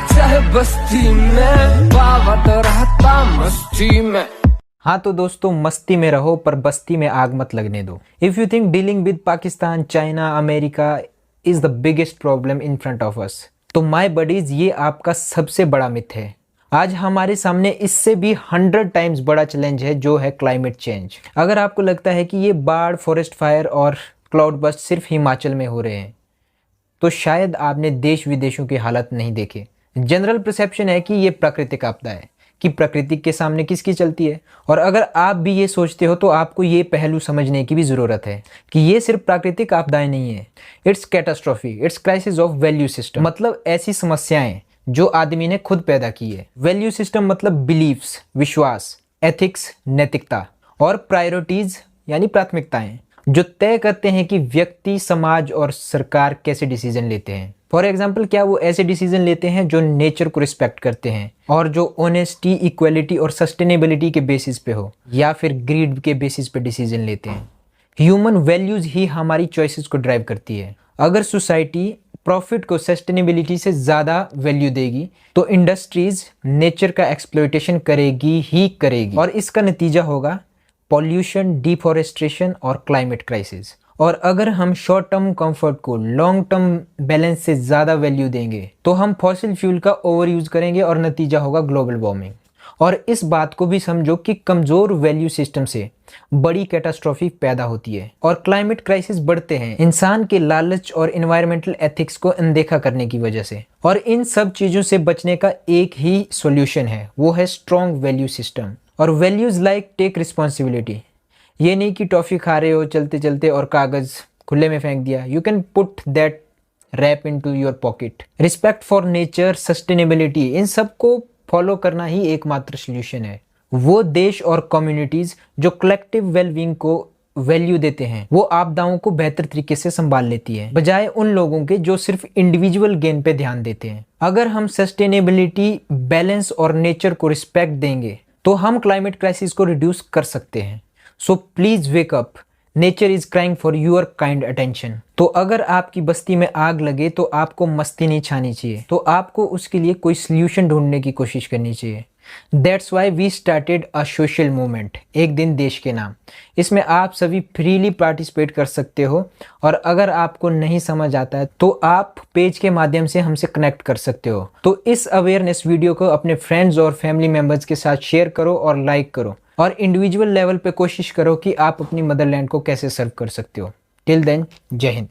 चाहे बस्ती में, बाबा तो रहता मस्ती में। हाँ तो दोस्तों, मस्ती में रहो पर बस्ती में आग मत लगने दो। If you think dealing with Pakistan, China, America is the biggest problem in front of us, तो माय बडीज ये आपका सबसे बड़ा मिथ है। आज हमारे सामने इससे भी 100 टाइम्स बड़ा चैलेंज है, जो है क्लाइमेट चेंज। अगर आपको लगता है कि ये बाढ़, फॉरेस्ट फायर और क्लाउड बस्ट सिर्फ हिमाचल में हो रहे हैं, तो शायद आपने देश विदेशों की हालत नहीं देखे। जनरल परसेप्शन है कि ये प्राकृतिक आपदा है, कि प्रकृति के सामने किसकी चलती है। और अगर आप भी ये सोचते हो तो आपको ये पहलू समझने की भी ज़रूरत है कि ये सिर्फ प्राकृतिक आपदाएं नहीं है, it's catastrophe, it's crisis of value system. मतलब ऐसी समस्याएं जो आदमी ने खुद पैदा की है। वैल्यू सिस्टम मतलब बिलीफ्स, विश्वास, एथिक्स, नैतिकता, और प्रायोरिटीज यानी प्राथमिकताएं, जो तय करते हैं कि व्यक्ति, समाज और सरकार कैसे डिसीजन लेते हैं। फॉर एग्जाम्पल, क्या वो ऐसे डिसीजन लेते हैं जो नेचर को रिस्पेक्ट करते हैं और जो ऑनेस्टी, इक्वलिटी और सस्टेनेबिलिटी के बेसिस पे हो, या फिर ग्रीड के बेसिस पे डिसीजन लेते हैं। ह्यूमन वैल्यूज ही हमारी चॉइसेस को ड्राइव करती है। अगर सोसाइटी प्रॉफिट को सस्टेनेबिलिटी से ज़्यादा वैल्यू देगी तो इंडस्ट्रीज नेचर का एक्सप्लॉयटेशन करेगी ही करेगी, और इसका नतीजा होगा पॉल्यूशन, डिफॉरेस्टेशन और क्लाइमेट क्राइसिस। और अगर हम शॉर्ट टर्म कंफर्ट को लॉन्ग टर्म बैलेंस से ज़्यादा वैल्यू देंगे तो हम फॉसिल फ्यूल का ओवर यूज़ करेंगे और नतीजा होगा ग्लोबल वार्मिंग। और इस बात को भी समझो कि कमज़ोर वैल्यू सिस्टम से बड़ी कैटास्ट्रॉफी पैदा होती है और क्लाइमेट क्राइसिस बढ़ते हैं इंसान के लालच और एनवायरमेंटल एथिक्स को अनदेखा करने की वजह से। और इन सब चीज़ों से बचने का एक ही सॉल्यूशन है, वो है स्ट्रॉन्ग वैल्यू सिस्टम। और वैल्यूज लाइक टेक रिस्पॉन्सिबिलिटी, ये नहीं कि टॉफ़ी खा रहे हो चलते चलते और कागज़ खुले में फेंक दिया। You can put that wrap into your pocket. Respect for nature, sustainability, इन सब को फॉलो करना ही एकमात्र सोल्यूशन है। वो देश और कम्युनिटीज़ जो कलेक्टिव वेलबींग को वैल्यू देते हैं, वो आपदाओं को बेहतर तरीके से संभाल लेती है, बजाय उन लोगों के जो सिर्फ इंडिविजुअल गेन पे ध्यान देते हैं। अगर हम सस्टेनेबिलिटी, बैलेंस और नेचर को रिस्पेक्ट देंगे तो हम क्लाइमेट क्राइसिस को रिड्यूस कर सकते हैं। So please wake up, nature is crying for your kind attention. तो अगर आपकी बस्ती में आग लगे तो आपको मस्ती नहीं छानी चाहिए, तो आपको उसके लिए कोई सोल्यूशन ढूंढने की कोशिश करनी चाहिए। That's why we started a social movement, एक दिन देश के नाम। इसमें आप सभी फ्रीली पार्टिसिपेट कर सकते हो, और अगर आपको नहीं समझ आता है तो आप पेज के माध्यम से हमसे कनेक्ट कर सकते हो। तो इस अवेयरनेस वीडियो को अपने फ्रेंड्स और फैमिली मेम्बर्स के साथ शेयर करो और लाइक करो, और इंडिविजुअल लेवल पे कोशिश करो कि आप अपनी मदरलैंड को कैसे सर्व कर सकते हो। टिल देन, जय हिंद।